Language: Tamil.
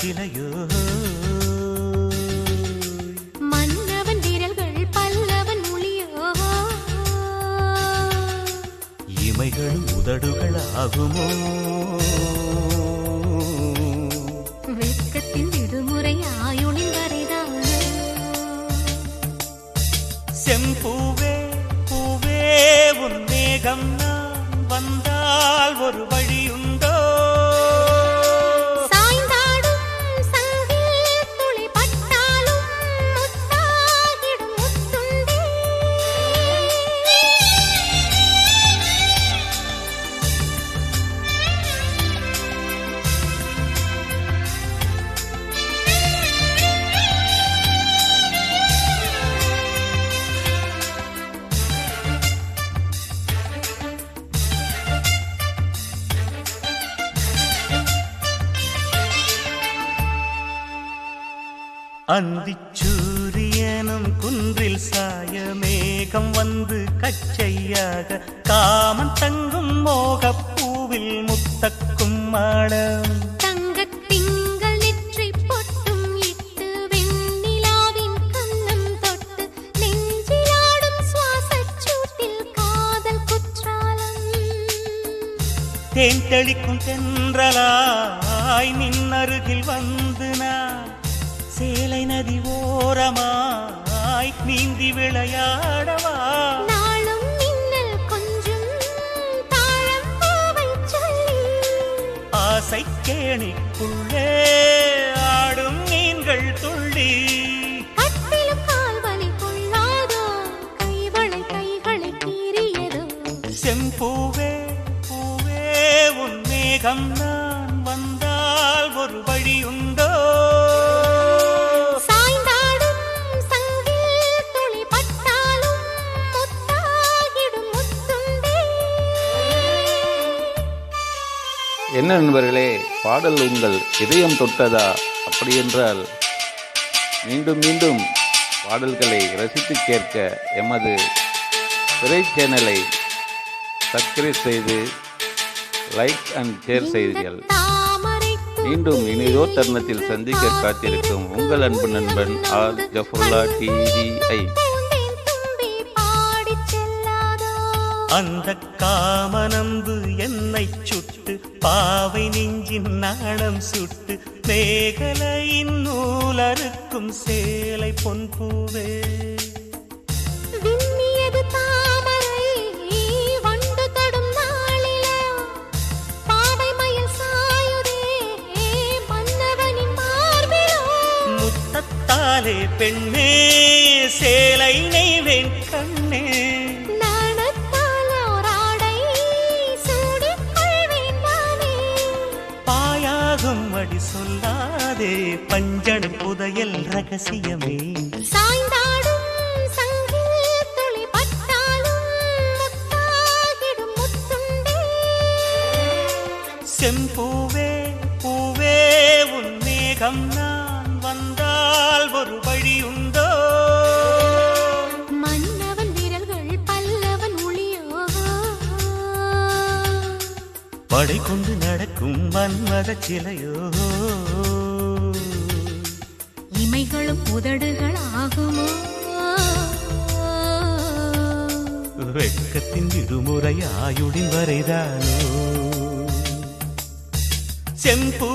சிலையோ மன்னவன் விரல்கள் பல்லவன் மொழியோ இமைகள் உதடுகள் ஆகுமோ வெட்கத்தின் விடுமுறை ஆயுளின் வரைதான் செம்பூவே பூவே உன் மேகம் நான் வந்தால் ஒரு வழியுண்டோ சாய்ந்தாடும் சங்கில் துளி பட்டாலும் முத்தாகிடும் முத்துண்டே அந்திச்சூரியனும் குன்றில் சாய மேகம் வந்து கச்சையாக காமன் தங்கும் மோகப்பூவில் முத்தக்கும் மாடம் தங்கத் திங்கள் நெற்றி பொட்டும் இட்டு வெண்ணிலாவின் கன்னம் தொட்டு நெஞ்சிலாடும் சுவாசச் சூட்டில் காதல் குற்றாலம் தேன் தெளிக்கும் தென்றலாய் நின்னருகில் வந்து நான் சேலை நதி ஓரமாய் நீந்தி விளையாடவா நாளும் மின்னல் கொஞ்சம் தாழம் பூவைச் சொல்லி ஆசை கேணிக்குள்ளே ஆடும் மீன்கள் துள்ளி கட்டிலும் கால்வலி கொள்ளாதோ கைகளை கீறியதோ செம்பூவே பூவே உன் மேகம் நான் வந்தால் ஒரு வழியுண்டோ சாய்ந்தாடும் சங்கில் துளி பட்டாலும் முத்தாகிடும் முத்துண்டே என்ன நண்பர்களே, பாடல் உங்கள் இதயம் தொட்டதா? அப்படியென்றால் மீண்டும் மீண்டும் பாடல்களை ரசித்து கேட்க எமது திரை சேனலை சப்ஸ்கிரைப் செய்து லைக் அண்ட் ஷேர் செய்தீர்கள். மீண்டும் இனிதோர் தருணத்தில் சந்திக்க காத்திருக்கும் உங்கள் அன்பு நண்பன் ஆர் ஜஃபருல்லா டிவிஐ. அந்த காமனம்பு என்னை சுட்டு பாவை நெஞ்சின் நாணம் சுட்டு மேகலையின் நூலறுக்கும் சேலை பொன்பூவே விண்ணியது தாமரை வண்டு தொடும் நாளிலா பாவை மயில் சாயுதே மன்னவனின் மார்பிலோ முத்தத்தாலே பெண்ணே சேலை நெய்வேன் கண்ணே நாணத்தால் ஓராடை சூடிக் கொள்வேன் நானே பாயாகும் அடி சொல்லாதே பஞ்சனை புதையல் ரகசியமே சாய்ந்தாடும் சங்கில் துளி பட்டாலும் முத்தாகிடும் முத்துண்டே செம்பூவே பூவே உன் மேகம் நான் வந்தால் ஒரு வழியுண்டோ மன்னவன் விரல்கள் பல்லவன் ஒளியோ படை கொண்டு நடக்கும் மன்மத சிலையோ இமைகளும் உதடுகள் ஆகுமோ வெட்கத்தின் விடுமுறை ஆயுளின் வரைதானோ செம்பூ